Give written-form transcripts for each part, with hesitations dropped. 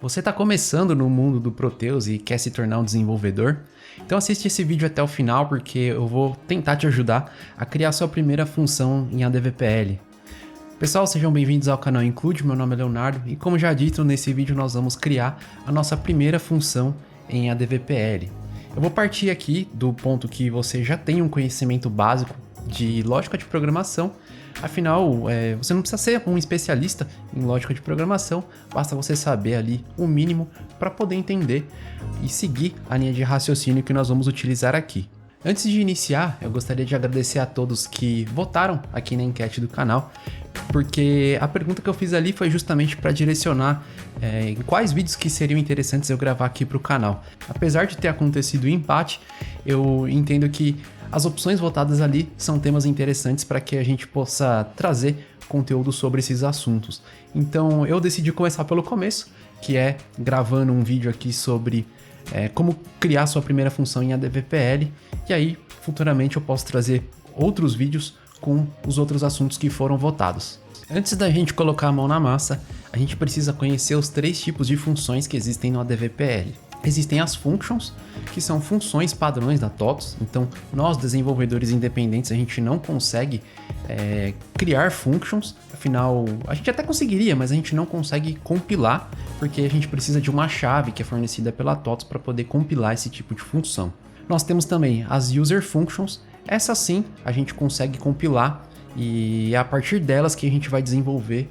Você está começando no mundo do Proteus e quer se tornar um desenvolvedor? Então assiste esse vídeo até o final porque eu vou tentar te ajudar a criar sua primeira função em ADVPL. Pessoal, sejam bem-vindos ao canal Include, meu nome é Leonardo e como já dito, nesse vídeo nós vamos criar a nossa primeira função em ADVPL. Eu vou partir aqui do ponto que você já tem um conhecimento básico de lógica de programação. Afinal, você não precisa ser um especialista em lógica de programação, basta você saber ali o mínimo para poder entender e seguir a linha de raciocínio que nós vamos utilizar aqui. Antes de iniciar, eu gostaria de agradecer a todos que votaram aqui na enquete do canal, porque a pergunta que eu fiz ali foi justamente para direcionar em quais vídeos que seriam interessantes eu gravar aqui para o canal. Apesar de ter acontecido o empate, eu entendo que as opções votadas ali são temas interessantes para que a gente possa trazer conteúdo sobre esses assuntos. Então eu decidi começar pelo começo, que é gravando um vídeo aqui sobre como criar sua primeira função em ADVPL, e aí futuramente eu posso trazer outros vídeos com os outros assuntos que foram votados. Antes da gente colocar a mão na massa, a gente precisa conhecer os três tipos de funções que existem no ADVPL. Existem as functions, que são funções padrões da TOTOS, então nós desenvolvedores independentes a gente não consegue criar functions, afinal a gente até conseguiria, mas a gente não consegue compilar, porque a gente precisa de uma chave que é fornecida pela TOTOS para poder compilar esse tipo de função. Nós temos também as user functions, essas sim a gente consegue compilar e é a partir delas que a gente vai desenvolver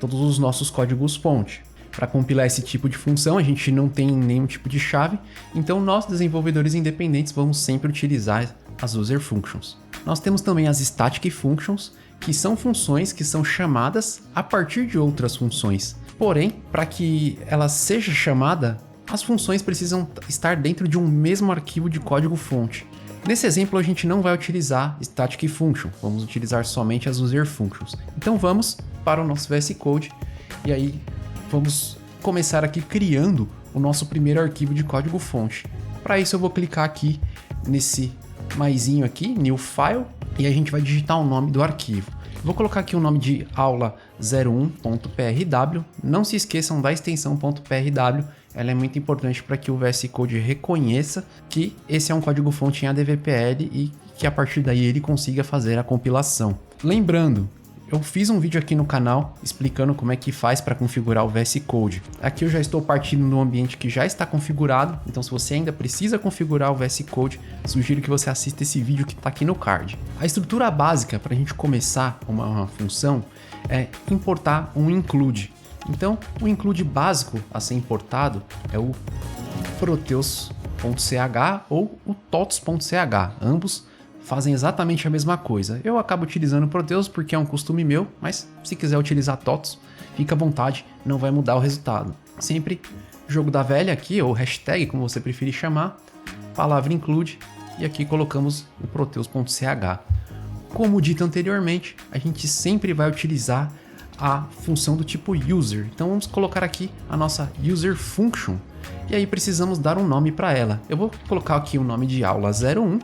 todos os nossos códigos fonte. Para compilar esse tipo de função, a gente não tem nenhum tipo de chave, então nós, desenvolvedores independentes, vamos sempre utilizar as user functions. Nós temos também as static functions, que são funções que são chamadas a partir de outras funções. Porém, para que ela seja chamada, as funções precisam estar dentro de um mesmo arquivo de código-fonte. Nesse exemplo, a gente não vai utilizar static function, vamos utilizar somente as user functions. Então vamos para o nosso VS Code e aí vamos começar aqui criando o nosso primeiro arquivo de código-fonte. Para isso eu vou clicar aqui nesse maisinho aqui, New File, e a gente vai digitar o nome do arquivo. Vou colocar aqui o nome de aula01.prw, não se esqueçam da extensão .prw, ela é muito importante para que o VS Code reconheça que esse é um código-fonte em ADVPL e que a partir daí ele consiga fazer a compilação. Lembrando, eu fiz um vídeo aqui no canal explicando como é que faz para configurar o VS Code. Aqui eu já estou partindo do ambiente que já está configurado, então se você ainda precisa configurar o VS Code, sugiro que você assista esse vídeo que está aqui no card. A estrutura básica para a gente começar uma função é importar um include. Então o include básico a ser importado é o proteus.ch ou o totos.ch, ambos fazem exatamente a mesma coisa. Eu acabo utilizando o Proteus porque é um costume meu, mas se quiser utilizar TOTOS, fica à vontade, não vai mudar o resultado. Sempre jogo da velha aqui, ou hashtag, como você preferir chamar, palavra include, e aqui colocamos o proteus.ch. Como dito anteriormente, a gente sempre vai utilizar a função do tipo user. Então vamos colocar aqui a nossa user function, e aí precisamos dar um nome para ela. Eu vou colocar aqui o nome de aula01,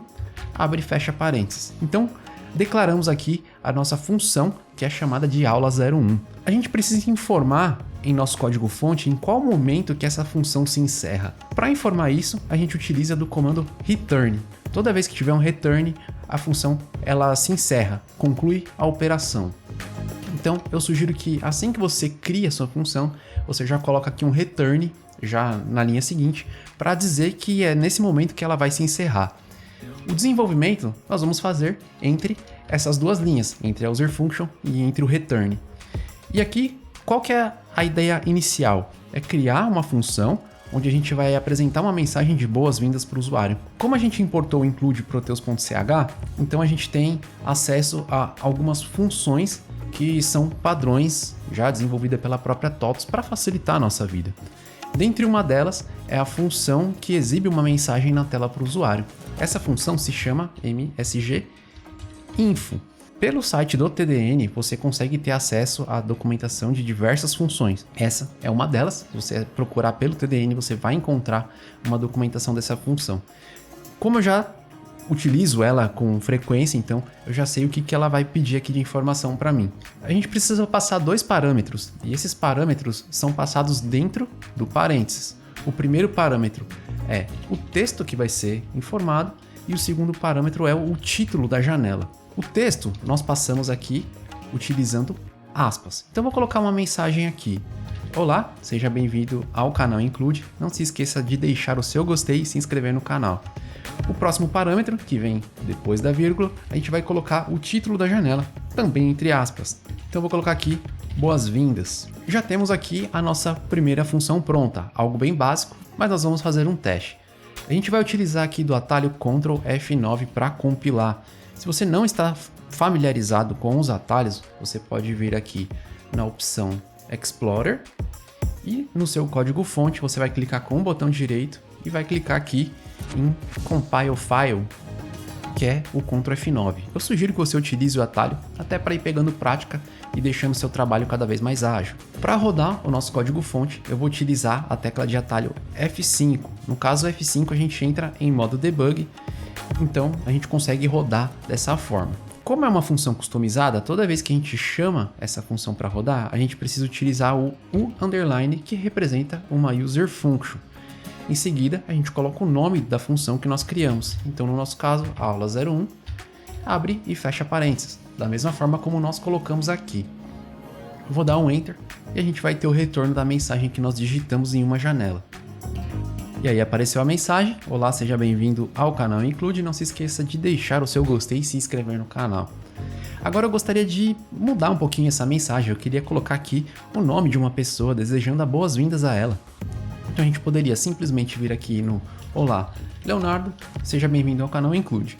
abre e fecha parênteses. Então, declaramos aqui a nossa função, que é chamada de aula01. A gente precisa informar em nosso código-fonte em qual momento que essa função se encerra. Para informar isso, a gente utiliza do comando return. Toda vez que tiver um return, a função ela se encerra, conclui a operação. Então, eu sugiro que assim que você cria a sua função, você já coloca aqui um return, já na linha seguinte, para dizer que é nesse momento que ela vai se encerrar. O desenvolvimento nós vamos fazer entre essas duas linhas, entre a user function e entre o return. E aqui, qual que é a ideia inicial? É criar uma função onde a gente vai apresentar uma mensagem de boas-vindas para o usuário. Como a gente importou o include proteus.ch, então a gente tem acesso a algumas funções que são padrões já desenvolvidas pela própria TOTOS para facilitar a nossa vida. Dentre uma delas é a função que exibe uma mensagem na tela para o usuário. Essa função se chama MSG Info. Pelo site do TDN, você consegue ter acesso à documentação de diversas funções. Essa é uma delas. Se você procurar pelo TDN, você vai encontrar uma documentação dessa função. Como eu já utilizo ela com frequência, então eu já sei o que ela vai pedir aqui de informação para mim. A gente precisa passar 2 parâmetros, e esses parâmetros são passados dentro do parênteses. O primeiro parâmetro é o texto que vai ser informado, e o segundo parâmetro é o título da janela. O texto nós passamos aqui utilizando aspas. Então eu vou colocar uma mensagem aqui. Olá, seja bem-vindo ao canal Include. Não se esqueça de deixar o seu gostei e se inscrever no canal. O próximo parâmetro, que vem depois da vírgula, a gente vai colocar o título da janela, também entre aspas. Então eu vou colocar aqui, boas-vindas. Já temos aqui a nossa primeira função pronta, algo bem básico, mas nós vamos fazer um teste. A gente vai utilizar aqui do atalho Ctrl F9 para compilar. Se você não está familiarizado com os atalhos, você pode vir aqui na opção Explorer e no seu código-fonte você vai clicar com o botão direito e vai clicar aqui em Compile File, que é o Ctrl F9. Eu sugiro que você utilize o atalho até para ir pegando prática e deixando seu trabalho cada vez mais ágil. Para rodar o nosso código-fonte, eu vou utilizar a tecla de atalho F5. No caso F5 a gente entra em modo debug, então a gente consegue rodar dessa forma. Como é uma função customizada, toda vez que a gente chama essa função para rodar, a gente precisa utilizar o underline, que representa uma user function. Em seguida, a gente coloca o nome da função que nós criamos. Então, no nosso caso, aula 01, abre e fecha parênteses, da mesma forma como nós colocamos aqui. Eu vou dar um Enter e a gente vai ter o retorno da mensagem que nós digitamos em uma janela. E aí apareceu a mensagem: olá, seja bem-vindo ao canal Include, não se esqueça de deixar o seu gostei e se inscrever no canal. Agora eu gostaria de mudar um pouquinho essa mensagem, eu queria colocar aqui o nome de uma pessoa, desejando as boas-vindas a ela. Então a gente poderia simplesmente vir aqui no olá, Leonardo, seja bem-vindo ao canal Include.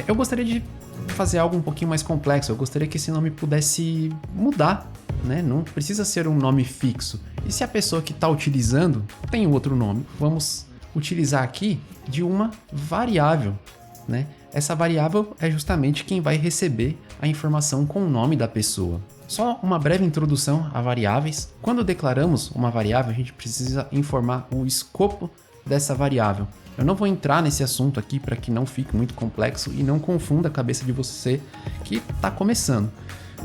Eu gostaria de fazer algo um pouquinho mais complexo, eu gostaria que esse nome pudesse mudar, né? Não precisa ser um nome fixo. E se a pessoa que está utilizando tem outro nome, vamos utilizar aqui de uma variável, né? Essa variável é justamente quem vai receber a informação com o nome da pessoa. Só uma breve introdução a variáveis. Quando declaramos uma variável, a gente precisa informar o escopo dessa variável. Eu não vou entrar nesse assunto aqui para que não fique muito complexo e não confunda a cabeça de você que está começando.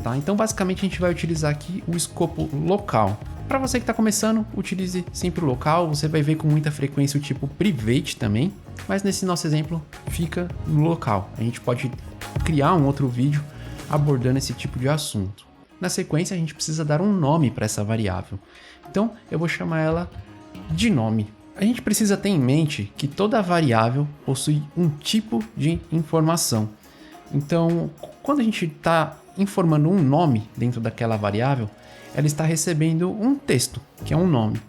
Tá? Então, basicamente, a gente vai utilizar aqui o escopo local. Para você que está começando, utilize sempre o local. Você vai ver com muita frequência o tipo private também, mas nesse nosso exemplo fica no local. A gente pode criar um outro vídeo abordando esse tipo de assunto. Na sequência, a gente precisa dar um nome para essa variável. Então, eu vou chamar ela de nome. A gente precisa ter em mente que toda variável possui um tipo de informação. Então, quando a gente está informando um nome dentro daquela variável, ela está recebendo um texto, que é um nome.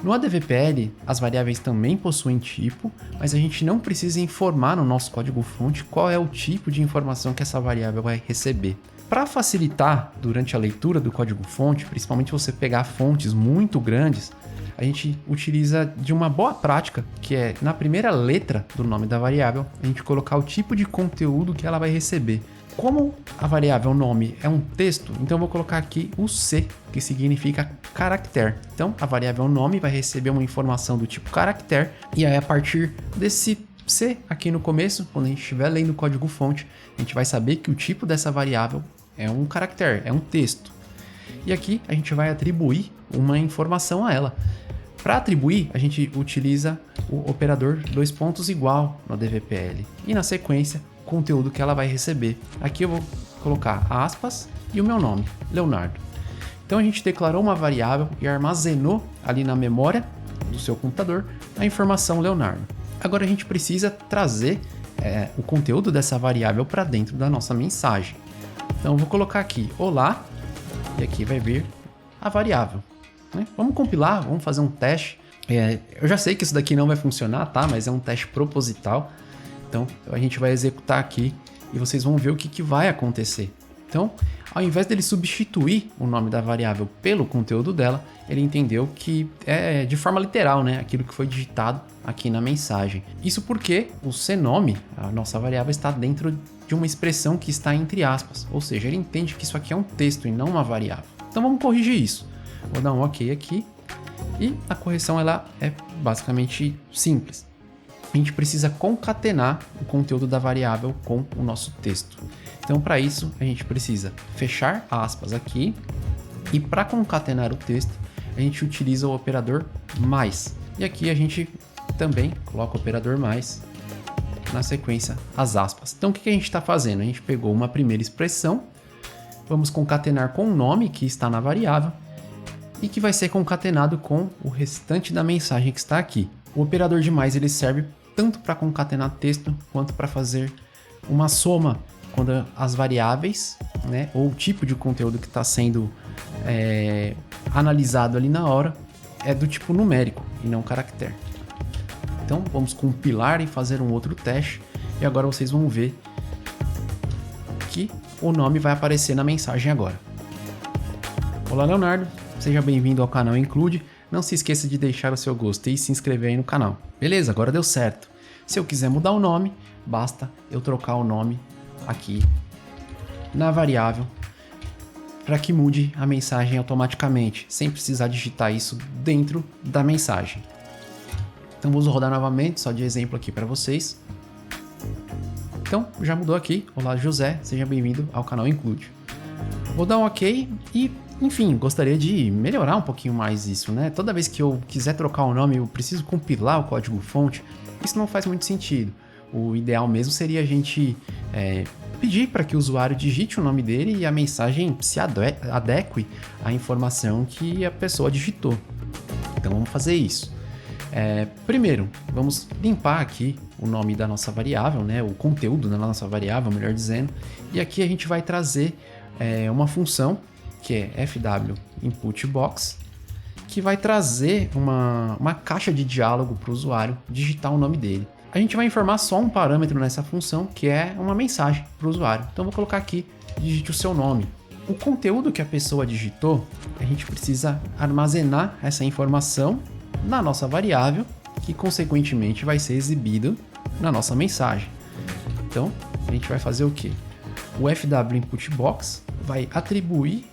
No ADVPL, as variáveis também possuem tipo, mas a gente não precisa informar no nosso código-fonte qual é o tipo de informação que essa variável vai receber. Para facilitar durante a leitura do código-fonte, principalmente você pegar fontes muito grandes, a gente utiliza de uma boa prática, que é na primeira letra do nome da variável, a gente colocar o tipo de conteúdo que ela vai receber. Como a variável nome é um texto, então eu vou colocar aqui o C, que significa caractere. Então a variável nome vai receber uma informação do tipo caractere, e aí a partir desse C aqui no começo, quando a gente estiver lendo o código-fonte, a gente vai saber que o tipo dessa variável é um caractere, é um texto. E aqui a gente vai atribuir uma informação a ela. Para atribuir, a gente utiliza o operador dois pontos igual no ADVPL. E na sequência, o conteúdo que ela vai receber. Aqui eu vou colocar aspas e o meu nome, Leonardo. Então a gente declarou uma variável e armazenou ali na memória do seu computador a informação Leonardo. Agora a gente precisa trazer o conteúdo dessa variável para dentro da nossa mensagem. Então eu vou colocar aqui olá e aqui vai vir a variável. Vamos compilar, vamos fazer um teste. Eu já sei que isso daqui não vai funcionar, tá? Mas é um teste proposital. Então a gente vai executar aqui e vocês vão ver o que vai acontecer. Então, ao invés dele substituir o nome da variável pelo conteúdo dela, ele entendeu que é de forma literal, né? Aquilo que foi digitado aqui na mensagem. Isso porque o cnome, a nossa variável, está dentro de uma expressão que está entre aspas. Ou seja, ele entende que isso aqui é um texto e não uma variável. Então vamos corrigir isso. Vou dar um OK aqui e a correção ela é basicamente simples. a gente precisa concatenar o conteúdo da variável com o nosso texto. Então, para isso, a gente precisa fechar aspas aqui, e para concatenar o texto, a gente utiliza o operador mais. E aqui a gente também coloca o operador mais na sequência as aspas. Então, o que a gente está fazendo? A gente pegou uma primeira expressão, vamos concatenar com o nome que está na variável e que vai ser concatenado com o restante da mensagem que está aqui. O operador de mais ele serve tanto para concatenar texto quanto para fazer uma soma quando as variáveis, né, ou o tipo de conteúdo que está sendo analisado ali na hora é do tipo numérico e não caractere. Então vamos compilar e fazer um outro teste e agora vocês vão ver que o nome vai aparecer na mensagem agora. Olá, Leonardo, seja bem-vindo ao canal Include. Não se esqueça de deixar o seu gostei e se inscrever aí no canal. Beleza, agora deu certo. Se eu quiser mudar o nome, basta eu trocar o nome aqui na variável para que mude a mensagem automaticamente, sem precisar digitar isso dentro da mensagem. Então vou rodar novamente, só de exemplo aqui para vocês. Então já mudou aqui. Olá, José, seja bem-vindo ao canal Include. Vou dar um OK e, enfim, gostaria de melhorar um pouquinho mais isso, né? Toda vez que eu quiser trocar o nome, eu preciso compilar o código-fonte. Isso não faz muito sentido. O ideal mesmo seria a gente pedir para que o usuário digite o nome dele e a mensagem se adeque à informação que a pessoa digitou. Então vamos fazer isso. Primeiro, vamos limpar aqui o nome da nossa variável, né? O conteúdo da nossa variável, melhor dizendo. E aqui a gente vai trazer uma função que é fw_input_box, que vai trazer uma caixa de diálogo para o usuário digitar o nome dele. A gente vai informar só um parâmetro nessa função, que é uma mensagem para o usuário. Então, vou colocar aqui, digite o seu nome. O conteúdo que a pessoa digitou, a gente precisa armazenar essa informação na nossa variável, que consequentemente vai ser exibido na nossa mensagem. Então, a gente vai fazer o quê? O fw_input_box vai atribuir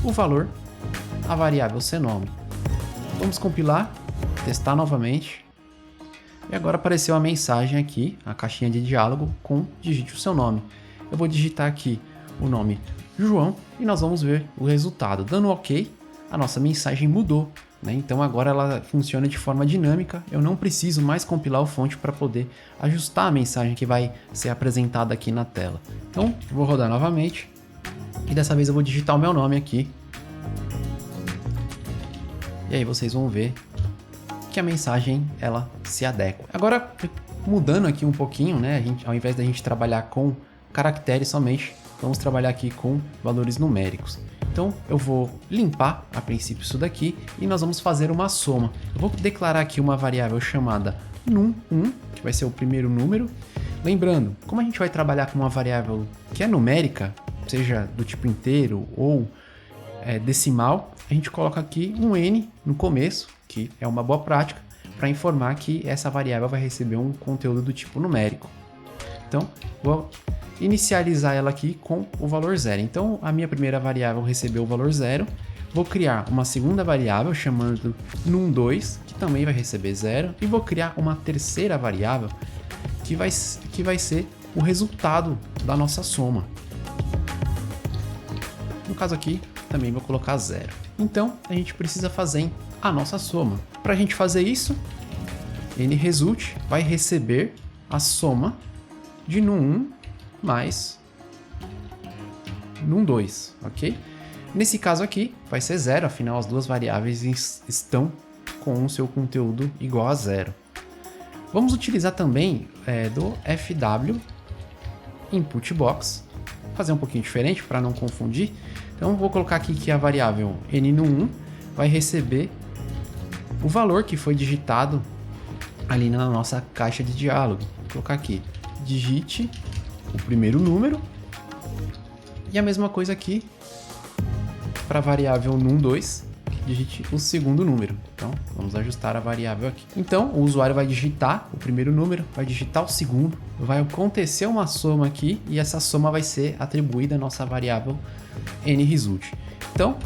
o valor à variável cnome. Vamos compilar, testar novamente. E agora apareceu a mensagem aqui, a caixinha de diálogo com digite o seu nome. Eu vou digitar aqui o nome João e nós vamos ver o resultado. Dando OK, a nossa mensagem mudou, né? Então agora ela funciona de forma dinâmica. Eu não preciso mais compilar o fonte para poder ajustar a mensagem que vai ser apresentada aqui na tela. Então vou rodar novamente e dessa vez eu vou digitar o meu nome aqui. E aí vocês vão ver que a mensagem ela se adequa. Agora, mudando aqui um pouquinho, né? Ao invés da gente trabalhar com caracteres somente, vamos trabalhar aqui com valores numéricos. Então, eu vou limpar a princípio isso daqui e nós vamos fazer uma soma. Eu vou declarar aqui uma variável chamada num1, que vai ser o primeiro número. Lembrando, como a gente vai trabalhar com uma variável que é numérica, seja do tipo inteiro ou decimal, a gente coloca aqui um n no começo, que é uma boa prática, para informar que essa variável vai receber um conteúdo do tipo numérico. Então, vou inicializar ela aqui com o valor 0. Então, a minha primeira variável recebeu o valor 0. Vou criar uma segunda variável chamando num2, que também vai receber 0. E vou criar uma terceira variável que vai ser o resultado da nossa soma. No caso aqui, também vou colocar 0. Então, a gente precisa fazer a nossa soma. Para a gente fazer isso, nResult vai receber a soma de num1 mais num2, ok? Nesse caso aqui, vai ser 0, afinal as duas variáveis estão com o seu conteúdo igual a 0. Vamos utilizar também do fw_input_box, fazer um pouquinho diferente para não confundir. Então, vou colocar aqui que a variável n1 vai receber o valor que foi digitado ali na nossa caixa de diálogo. Vou colocar aqui, digite o primeiro número e a mesma coisa aqui para a variável num2, digite o segundo número. Então, vamos ajustar a variável aqui. Então, o usuário vai digitar o primeiro número, vai digitar o segundo, vai acontecer uma soma aqui e essa soma vai ser atribuída à nossa variável nResult. Então,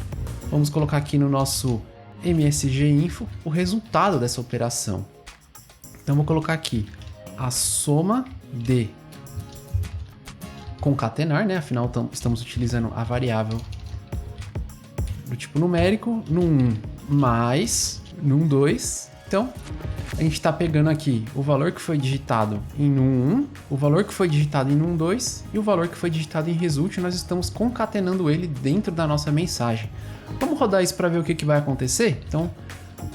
vamos colocar aqui no nosso MSG Info o resultado dessa operação. Então vou colocar aqui a soma de concatenar, né? Afinal estamos utilizando a variável do tipo numérico, num 1 mais num 2. Então a gente está pegando aqui o valor que foi digitado em num1, o valor que foi digitado em num2 e o valor que foi digitado em result. Nós estamos concatenando ele dentro da nossa mensagem. Vamos rodar isso para ver o que vai acontecer? Então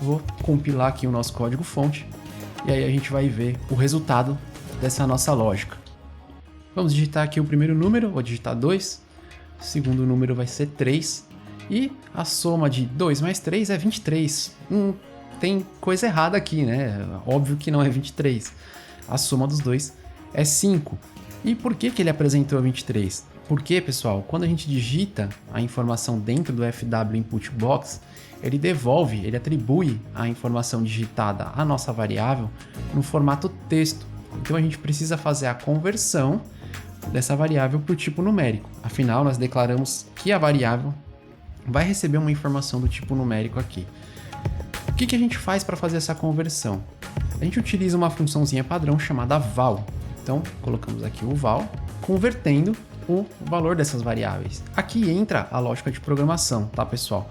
vou compilar aqui o nosso código fonte e aí a gente vai ver o resultado dessa nossa lógica. Vamos digitar aqui o primeiro número, vou digitar 2, o segundo número vai ser 3 e a soma de 2 mais 3 é 23. Tem coisa errada aqui, né? Óbvio que não é 23. A soma dos dois é 5. E por que ele apresentou 23? Porque, pessoal, quando a gente digita a informação dentro do FW Input Box, ele devolve, ele atribui a informação digitada à nossa variável no formato texto. Então a gente precisa fazer a conversão dessa variável para o tipo numérico. Afinal, nós declaramos que a variável vai receber uma informação do tipo numérico aqui. O que a gente faz para fazer essa conversão? A gente utiliza uma funçãozinha padrão chamada val. Então, colocamos aqui o val, convertendo o valor dessas variáveis. Aqui entra a lógica de programação, tá, pessoal?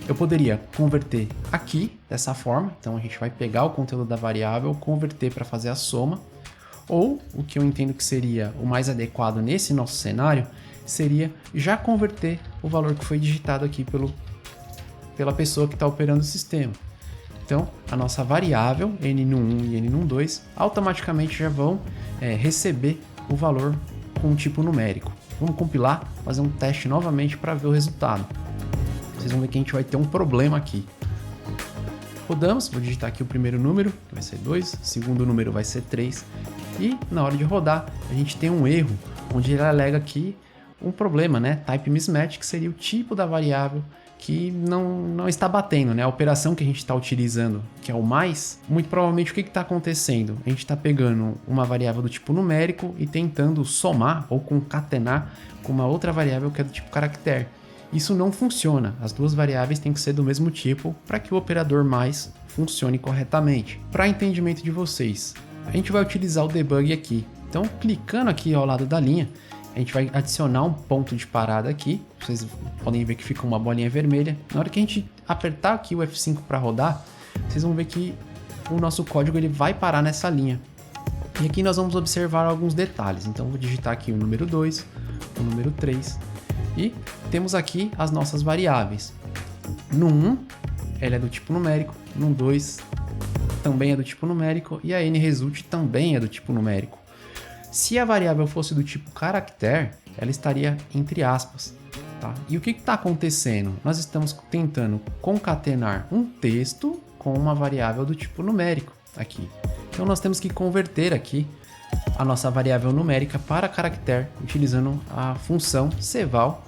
Eu poderia converter aqui, dessa forma. Então, a gente vai pegar o conteúdo da variável, converter para fazer a soma. Ou, o que eu entendo que seria o mais adequado nesse nosso cenário, seria já converter o valor que foi digitado aqui pela pessoa que está operando o sistema. Então, a nossa variável, n num 1 e n num 2, automaticamente já vão receber o valor com o tipo numérico. Vamos compilar, fazer um teste novamente para ver o resultado. Vocês vão ver que a gente vai ter um problema aqui. Rodamos, vou digitar aqui o primeiro número, que vai ser 2, o segundo número vai ser 3, e na hora de rodar, a gente tem um erro, onde ele alega aqui um problema, né? Type mismatch, que seria o tipo da variável que não está batendo, né? A operação que a gente está utilizando, que é o mais, muito provavelmente o que está acontecendo? A gente está pegando uma variável do tipo numérico e tentando somar ou concatenar com uma outra variável que é do tipo caractere. Isso não funciona, as duas variáveis têm que ser do mesmo tipo para que o operador mais funcione corretamente. Para entendimento de vocês, a gente vai utilizar o debug aqui. Então, clicando aqui ao lado da linha, a gente vai adicionar um ponto de parada aqui. Vocês podem ver que fica uma bolinha vermelha. Na hora que a gente apertar aqui o F5 para rodar, vocês vão ver que o nosso código ele vai parar nessa linha. E aqui nós vamos observar alguns detalhes. Então, vou digitar aqui o número 2, o número 3. E temos aqui as nossas variáveis. No 1, ela é do tipo numérico. No 2, também é do tipo numérico. E a nResult também é do tipo numérico. Se a variável fosse do tipo caractere, ela estaria entre aspas. Tá? E o que está acontecendo? Nós estamos tentando concatenar um texto com uma variável do tipo numérico aqui. Então nós temos que converter aqui a nossa variável numérica para caractere utilizando a função cval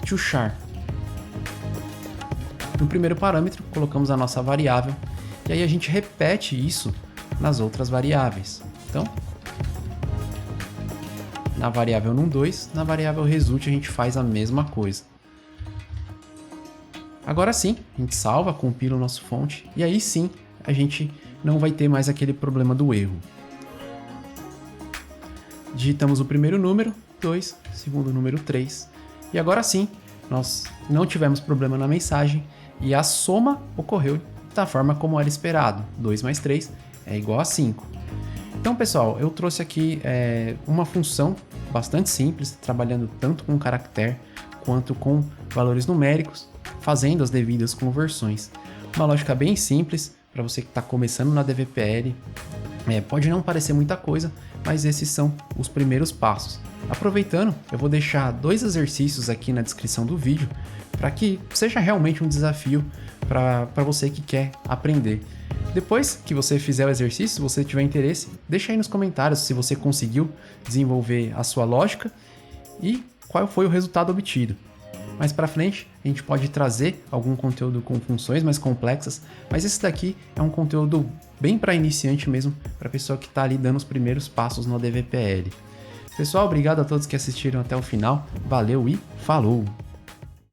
toChar. No primeiro parâmetro, colocamos a nossa variável e aí a gente repete isso nas outras variáveis. Então, na variável num2, na variável result a gente faz a mesma coisa. Agora sim, a gente salva, compila o nosso fonte e aí sim a gente não vai ter mais aquele problema do erro. Digitamos o primeiro número, 2, segundo número 3 e agora sim nós não tivemos problema na mensagem e a soma ocorreu da forma como era esperado. 2 mais 3 é igual a 5. Então, pessoal, eu trouxe aqui uma função bastante simples, trabalhando tanto com caractere quanto com valores numéricos, fazendo as devidas conversões. Uma lógica bem simples para você que está começando na DVPL. Pode não parecer muita coisa, mas esses são os primeiros passos. Aproveitando, eu vou deixar 2 exercícios aqui na descrição do vídeo para que seja realmente um desafio para você que quer aprender. Depois que você fizer o exercício, se você tiver interesse, deixa aí nos comentários se você conseguiu desenvolver a sua lógica e qual foi o resultado obtido. Mais para frente, a gente pode trazer algum conteúdo com funções mais complexas, mas esse daqui é um conteúdo bem para iniciante mesmo, para pessoa que está ali dando os primeiros passos no DVPL. Pessoal, obrigado a todos que assistiram até o final, valeu e falou!